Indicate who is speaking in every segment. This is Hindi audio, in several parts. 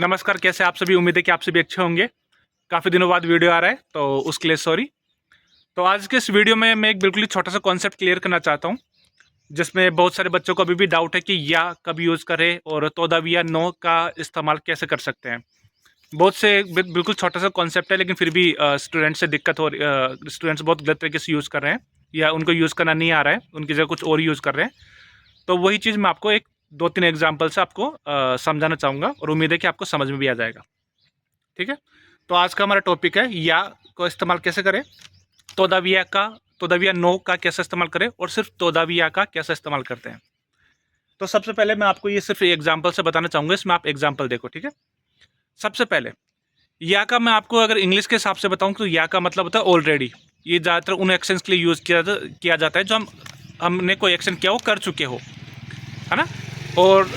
Speaker 1: नमस्कार, कैसे आप सभी। उम्मीद है कि आप सभी अच्छे होंगे। काफ़ी दिनों बाद वीडियो आ रहा है तो उसके लिए सॉरी। तो आज के इस वीडियो में मैं एक बिल्कुल ही छोटा सा कॉन्सेप्ट क्लियर करना चाहता हूँ, जिसमें बहुत सारे बच्चों को अभी भी डाउट है कि या कब यूज़ करें और तोदावी या नो का इस्तेमाल कैसे कर सकते हैं। बहुत से बिल्कुल छोटा सा कॉन्सेप्ट है, लेकिन फिर भी स्टूडेंट से दिक्कत हो रही, स्टूडेंट्स बहुत गलत तरीके से यूज़ कर रहे हैं या उनको यूज़ करना नहीं आ रहा है, उनकी जगह कुछ और यूज़ कर रहे हैं। तो वही चीज़ मैं आपको एक 2-3 एग्जाम्पल से आपको समझाना चाहूँगा और उम्मीद है कि आपको समझ में भी आ जाएगा। ठीक है। तो आज का हमारा टॉपिक है या को इस्तेमाल कैसे करें, तोदाविया नो का कैसे इस्तेमाल करें और सिर्फ तोदाविया का कैसे इस्तेमाल करते हैं। तो सबसे पहले मैं आपको ये सिर्फ एग्जाम्पल से बताना चाहूँगा, इसमें आप एग्जाम्पल देखो। ठीक है। सबसे पहले या का मैं आपको अगर इंग्लिश के हिसाब से बताऊँ तो या का मतलब होता है ऑलरेडी। ये ज़्यादातर उन एक्शंस के लिए यूज़ किया जाता है जो हमने कोई एक्शन किया हो, कर चुके हो, है ना। और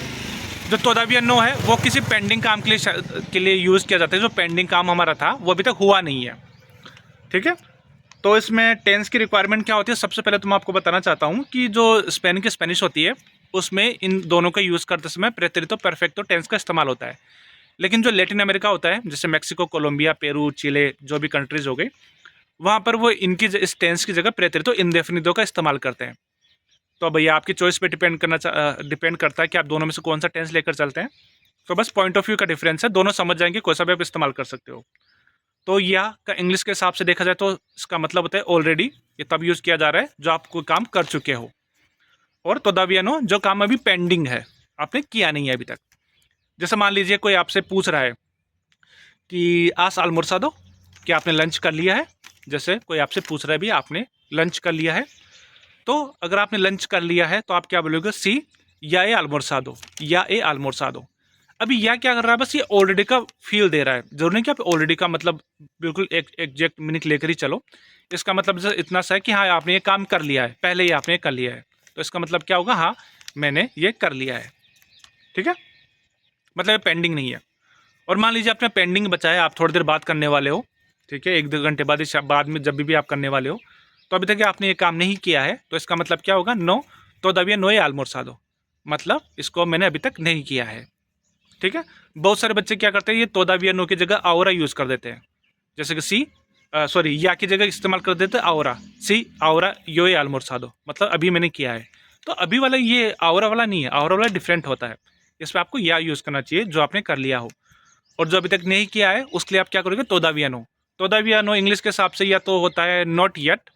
Speaker 1: जो तोदाविया नो है वो किसी पेंडिंग काम के लिए यूज़ किया जाता है। जो पेंडिंग काम हमारा था वो अभी तक हुआ नहीं है। ठीक है। तो इसमें टेंस की रिक्वायरमेंट क्या होती है, सबसे पहले तो मैं आपको बताना चाहता हूँ कि जो स्पेन की स्पेनिश होती है उसमें इन दोनों का यूज़ करते समय प्रेतेरितो परफेक्टो टेंस का इस्तेमाल होता है। लेकिन जो लैटिन अमेरिका होता है, जैसे मैक्सिको, कोलंबिया, पेरू, चिले, जो भी कंट्रीज़ हो गई, वहाँ पर वो इनकी इस टेंस की जगह प्रेतेरितो इंडेफिनिदो का इस्तेमाल करते हैं। तो भैया आपकी चॉइस पे डिपेंड करता है कि आप दोनों में से कौन सा टेंस लेकर चलते हैं। तो बस पॉइंट ऑफ व्यू का डिफरेंस है, दोनों समझ जाएंगे, कोई सा भी आप इस्तेमाल कर सकते हो। तो या का इंग्लिश के हिसाब से देखा जाए तो इसका मतलब होता है ऑलरेडी। ये तब यूज़ किया जा रहा है जो आप कोई काम कर चुके हो। और तोदाविया नो, जो काम अभी पेंडिंग है, आपने किया नहीं है अभी तक। जैसे मान लीजिए कोई आपसे पूछ रहा है कि आज almorzado, क्या आपने लंच कर लिया है। जैसे कोई आपसे पूछ रहा है भी आपने लंच कर लिया है, तो अगर आपने लंच कर लिया है तो आप क्या बोलोगे, सी या ए almorzado, या ए almorzado। अभी या क्या कर रहा है, बस ये ऑलरेडी का फील दे रहा है। जरूरी नहीं कि आप ऑलरेडी का मतलब बिल्कुल एक एग्जैक्ट मीनिंग लेकर ही चलो। इसका मतलब जैसे इतना सा है कि हाँ आपने ये काम कर लिया है, पहले ही आपने कर लिया है, तो इसका मतलब क्या होगा, हाँ मैंने ये कर लिया है। ठीक है। मतलब ये पेंडिंग नहीं है। और मान लीजिए आपने पेंडिंग बचाया, आप थोड़ी देर बात करने वाले हो, ठीक है, 1-2 घंटे बाद में जब भी आप करने वाले हो, तो अभी तक आपने ये काम नहीं किया है, तो इसका मतलब क्या होगा, नो तोदाविया नो ए almorzado, मतलब इसको मैंने अभी तक नहीं किया है। ठीक है। बहुत सारे बच्चे क्या करते हैं, ये तोदाविया नो की जगह आवरा यूज़ कर देते हैं। जैसे कि या की जगह इस्तेमाल कर देते हैं आवरा, सी आवरा यो ए almorzado, मतलब अभी मैंने किया है। तो अभी वाला ये आवरा वाला नहीं है, आवरा वाला डिफरेंट होता है। इसमें आपको या यूज़ करना चाहिए जो आपने कर लिया हो, और जो अभी तक नहीं किया है उसके लिए आप क्या करोगे, तोदाविया नो। तोदाविया नो इंग्लिश के हिसाब से या तो होता है नॉट येट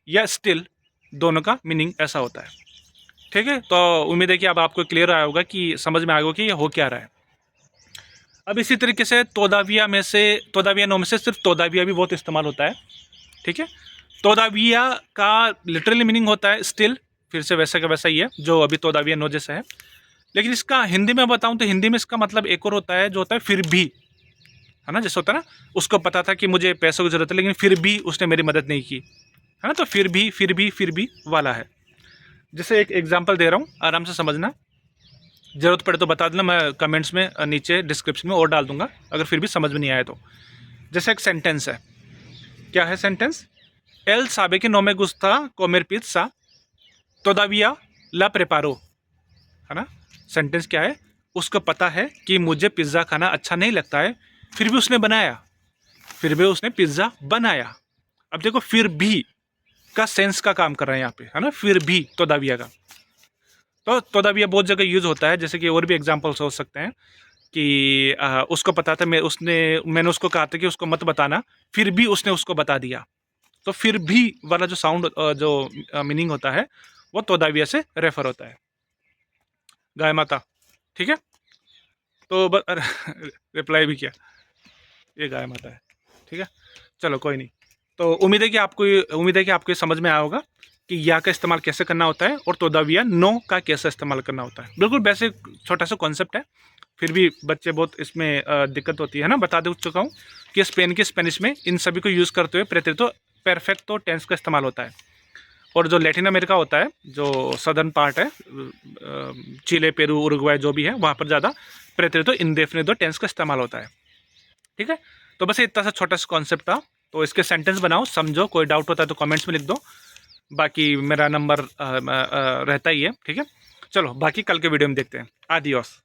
Speaker 1: या स्टिल, दोनों का मीनिंग ऐसा होता है। ठीक है। तो उम्मीद है कि अब आपको क्लियर आया होगा, कि समझ में आएगा कि ये हो क्या रहा है। अब इसी तरीके से तोदाविया नो में से सिर्फ तोदाविया भी बहुत इस्तेमाल होता है। ठीक है। तोदाविया का लिटरली मीनिंग होता है स्टिल, फिर से वैसा का वैसा ही है जो अभी तोदाविया नो जैसा है। लेकिन इसका हिंदी में बताऊं तो हिंदी में इसका मतलब एक और होता है, जो होता है फिर भी, है ना। जैसे होता है ना, उसको पता था कि मुझे पैसों की जरूरत है लेकिन फिर भी उसने मेरी मदद नहीं की, है ना। तो फिर भी वाला है। जैसे एक एग्जांपल दे रहा हूँ, आराम से समझना, ज़रूरत पड़े तो बता देना, मैं कमेंट्स में नीचे डिस्क्रिप्शन में और डाल दूंगा अगर फिर भी समझ में नहीं आया तो। जैसे एक सेंटेंस है, क्या है सेंटेंस, एल साबे के no me gusta comer pizza, todavía la preparo, है ना। सेंटेंस क्या है, उसको पता है कि मुझे पिज़्ज़ा खाना अच्छा नहीं लगता है, फिर भी उसने बनाया, फिर भी उसने पिज़्ज़ा बनाया। अब देखो, फिर भी का सेंस का काम कर रहा है यहाँ पे, है ना, फिर भी तोदाविया का। तो तोदाविया बहुत जगह यूज़ होता है, जैसे कि और भी एग्जांपल्स हो सकते हैं कि उसको पता था, मैंने उसको कहा था कि उसको मत बताना, फिर भी उसने उसको बता दिया। तो फिर भी वाला जो साउंड, जो मीनिंग होता है, वो तोदाविया से रेफर होता है, गाय माता। ठीक है। तो रिप्लाई भी किया, ये गाय माता है। ठीक है। चलो कोई नहीं। तो उम्मीद है कि आपको ये समझ में आया होगा कि या का इस्तेमाल कैसे करना होता है और तोदाविया नो का कैसे इस्तेमाल करना होता है। बिल्कुल वैसे छोटा सा कॉन्सेप्ट है, फिर भी बच्चे बहुत इसमें दिक्कत होती है ना। बता दे चुका हूँ कि स्पेन के स्पेनिश में इन सभी को यूज़ करते हुए प्रेतेरितो परफेक्टो टेंस का इस्तेमाल होता है। और जो लैटिन अमेरिका होता है, जो सदर्न पार्ट है, चिले, पेरू, उरुग्वाय जो भी है, वहाँ पर ज़्यादा प्रेतेरितो इंडेफिनिदो टेंस का इस्तेमाल होता है। ठीक है। तो बस इतना सा छोटा सा कॉन्सेप्ट था। तो इसके सेंटेंस बनाओ, समझो, कोई डाउट होता है तो कमेंट्स में लिख दो। बाकी मेरा नंबर रहता ही है। ठीक है। चलो बाकी कल के वीडियो में देखते हैं। आदियोस।